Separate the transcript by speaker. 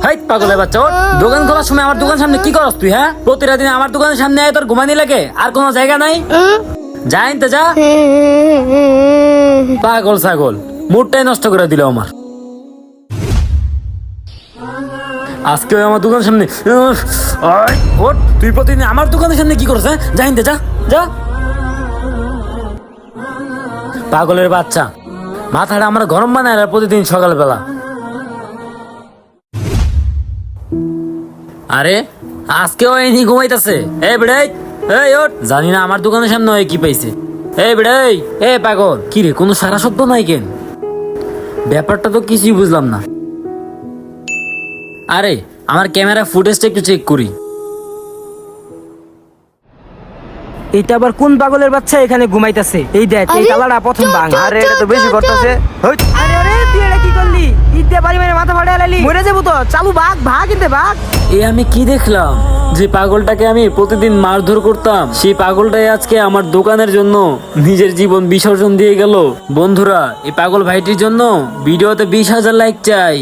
Speaker 1: High পাগলের বাচ্চা, ওঠ। দোকান খোলার সময় আমার দোকান সামনে কি করস তুই? হ্যাঁ, প্রতিটা দিন আমার দোকানের সামনে আয় তোর ঘুমানি লাগে? আর কোনো জায়গা নাই? যা ইনতে যা। পাগল ছাগল, মুডটাই নষ্ট করে দিল আমার। আজকে আমার দোকানের সামনে ওঠ। তুই প্রতিদিন আমার দোকানের সামনে কি করছ? যা ইনতে যা যা। পাগলের বাচ্চা, মাথাটা আমার গরম বানায় আর প্রতিদিন সকালবেলা। আরে আজকে ওই নি ঘুমাইতেছে। এই বেড়ে, এই ওঠ। জানি না আমার দোকানের সামনে ওই কি পাইছে। এই বেড়ে, এ পাগল, কি রে কোনো সারা শব্দ নাই কেন? ব্যাপারটা তো কিছুই বুঝলাম না। আরে আমার ক্যামেরা ফুটেজটা একটু চেক করি।
Speaker 2: এটা আবার কোন পাগলের বাচ্চা এখানে ঘুমাইতেছে? এই দেখ, এই তালাটা প্রথম ভাঙ।
Speaker 3: আরে এটা তো বেশি করতেছে।
Speaker 2: আরে আরে তুই এটা কি করলি? ইট দিয়ে বাড়ি মেরে মাথা ফাটাই লাইলি, মরে যাবো তো। চালু ভাগ ভাগ, কিনতে ভাগ।
Speaker 1: এ আমি কি দেখলাম? যে পাগলটাকে আমি প্রতিদিন মারধর করতাম, সেই পাগলটাই আজকে আমার দোকানের জন্য নিজের জীবন বিসর্জন দিয়ে গেল। বন্ধুরা, এই পাগল ভাইটির জন্য ভিডিওতে 20,000 লাইক চাই।